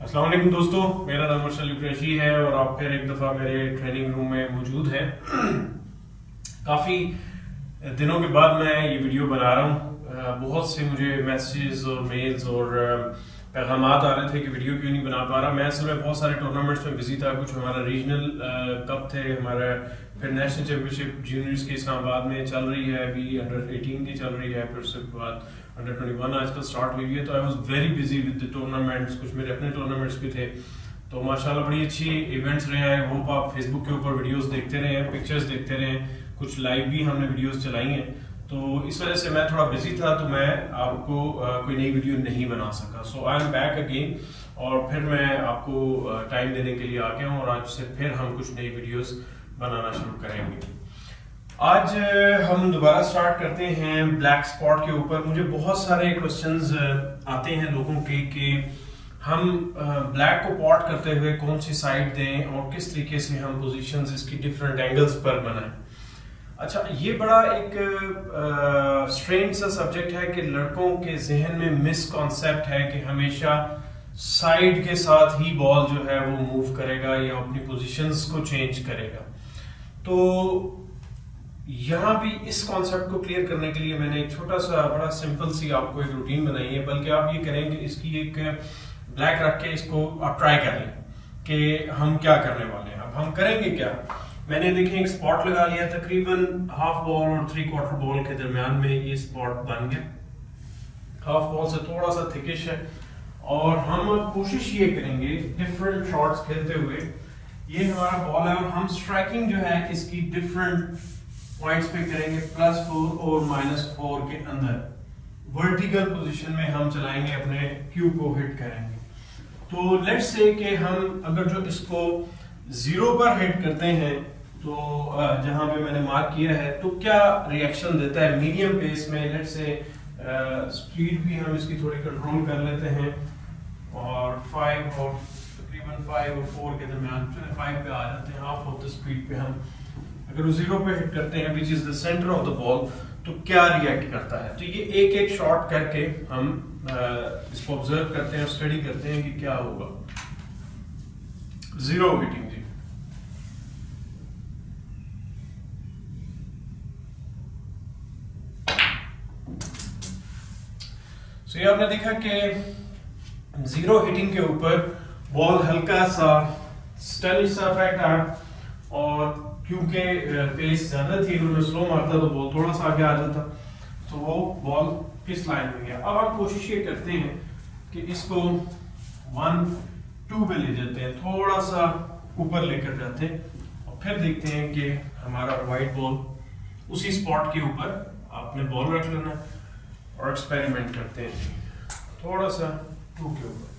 अस्सलाम वालेकुम दोस्तों, मेरा नाम अर्शद कुरैशी है और आप फिर एक दफ़ा मेरे ट्रेनिंग रूम में मौजूद हैं। काफ़ी दिनों के बाद मैं ये वीडियो बना रहा हूँ। बहुत से मुझे मैसेजेस और मेल्स और पैगामात आ रहे थे कि वीडियो क्यों नहीं बना पा रहा। मैं असल में बहुत सारे टूर्नामेंट्स में बिजी था। कुछ हमारा रीजनल कप थे, हमारा फिर नेशनल चैम्पियनशिप जूनियर्स की इस्लामाबाद में चल रही है, अभी अंडर 18 की चल रही है, फिर उसके बाद अंडर 21 आजकल स्टार्ट हुई है। तो I was very busy with the tournaments. कुछ मेरे अपने टूर्नामेंट्स भी थे, तो माशाल्लाह बड़ी अच्छी इवेंट्स रहे हैं। होप आप फेसबुक के ऊपर वीडियोस देखते रहे हैं, पिक्चर्स देखते रहे हैं, कुछ लाइव भी हमने वीडियोस चलाई हैं। तो इस वजह से मैं थोड़ा बिजी था, तो मैं आपको कोई नई वीडियो नहीं बना सका। सो आई एम बैक अगेन और फिर मैं आपको टाइम देने के लिए आ गया हूँ और आज से फिर हम कुछ नई वीडियोस बनाना शुरू करेंगे। आज हम दोबारा स्टार्ट करते हैं ब्लैक स्पॉट के ऊपर। मुझे बहुत सारे क्वेश्चंस आते हैं लोगों के कि हम ब्लैक को पॉट करते हुए कौन सी साइड दें और किस तरीके से हम पोजीशंस इसकी डिफरेंट एंगल्स पर बनाएं। अच्छा, ये बड़ा एक स्ट्रेंज सा सब्जेक्ट है कि लड़कों के जहन में मिसकॉन्सेप्ट है कि हमेशा साइड के साथ ही बॉल जो है वो मूव करेगा या अपनी पोजीशंस को चेंज करेगा। तो यहाँ भी इस कॉन्सेप्ट को क्लियर करने के लिए मैंने एक छोटा सा बड़ा सिंपल सी आपको एक रूटीन बनाई है। बल्कि आप ये करेंगे, इसकी एक ब्लैक रख के इसको आप ट्राई कर लें कि हम क्या करने वाले हैं। अब हम करेंगे क्या, मैंने देखें एक स्पॉट लगा लिया, तकरीबन हाफ बॉल और 3/4 बॉल के दरमियान में ये स्पॉट बन गया। हाफ बॉल से थोड़ा सा थिकिश है और हम कोशिश ये करेंगे डिफरेंट शॉट्स खेलते हुए। ये हमारा बॉल है और हम स्ट्राइकिंग जो है इसकी डिफरेंट पॉइंट्स पे करेंगे, +4 और -4 के अंदर वर्टिकल पोजीशन में हम चलाएंगे, अपने क्यू को हिट करेंगे। तो लेट्स से कि हम अगर जो इसको 0 पर हिट करते हैं, तो जहां पे मैंने मार्क किया है, तो क्या रिएक्शन देता है मीडियम पेस में। लेट्स से स्पीड भी हम इसकी थोड़ी कंट्रोल कर लेते हैं और 5 और तकरीबन 5 और 4 के दरमियान 5 पे आ जाते हैं। हाफ ऑफ द स्पीड पे हम अगर 0 पे हिट करते हैं, which is the centre of the ball, तो क्या रिएक्ट करता है। तो ये एक एक शॉट करके हम इसको ऑब्जर्व करते हैं और स्टडी करते हैं कि क्या होगा। 0 हिटिंग जी, तो ये आपने देखा कि 0 हिटिंग के ऊपर बॉल हल्का सा स्टाइलिश सा इफेक्ट आया और क्योंकि पेस ज्यादा थी, अगर मैं स्लो मारता तो बॉल थोड़ा सा आगे आ जाता, तो वो बॉल किस लाइन में गया। अब हम कोशिश ये करते हैं कि इसको 1-2 पे ले जाते हैं, थोड़ा सा ऊपर लेकर जाते हैं और फिर देखते हैं कि हमारा वाइट बॉल उसी स्पॉट के ऊपर आपने बॉल रख लेना और एक्सपेरिमेंट करते हैं थोड़ा सा 2 के ऊपर।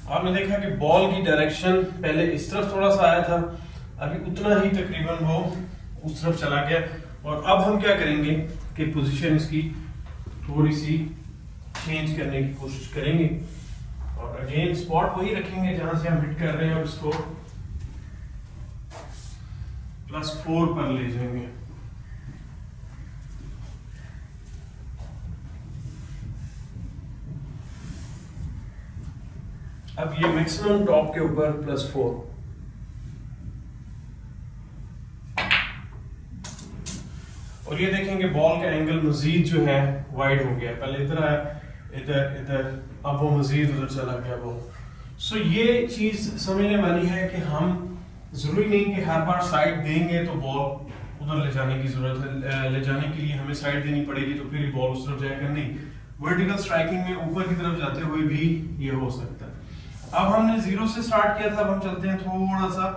आपने देखा कि बॉल की डायरेक्शन पहले इस तरफ थोड़ा सा आया था, अभी उतना ही तकरीबन वो उस तरफ चला गया। और अब हम क्या करेंगे कि पोजीशन इसकी थोड़ी सी चेंज करने की कोशिश करेंगे और अगेन स्पॉट वही रखेंगे जहां से हम हिट कर रहे हैं और इसको +4 पर ले जाएंगे। अब ये मैक्सिमम टॉप के ऊपर +4, और ये देखेंगे बॉल का एंगल मजीद जो है वाइड हो गया। पहले इधर आया, इधर इधर, अब वो मजीद उधर चला गया बॉल। सो ये चीज समझने वाली है कि हम जरूरी नहीं कि हर बार साइड देंगे तो बॉल उधर ले जाने की जरूरत है। ले जाने के लिए हमें साइड देनी पड़ेगी तो फिर बॉल उस तरफ जाएगा, नहीं। वर्टिकल स्ट्राइकिंग में ऊपर की तरफ जाते हुए भी ये हो सकता है। अब हमने 0 से स्टार्ट किया था, अब हम चलते हैं थोड़ा सा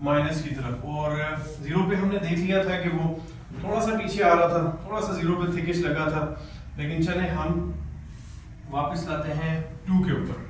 माइनस की तरफ और 0 पे हमने देख लिया था कि वो थोड़ा सा पीछे आ रहा था, थोड़ा सा 0 पे थिकिश लगा था, लेकिन चले हम वापस लाते हैं 2 के ऊपर।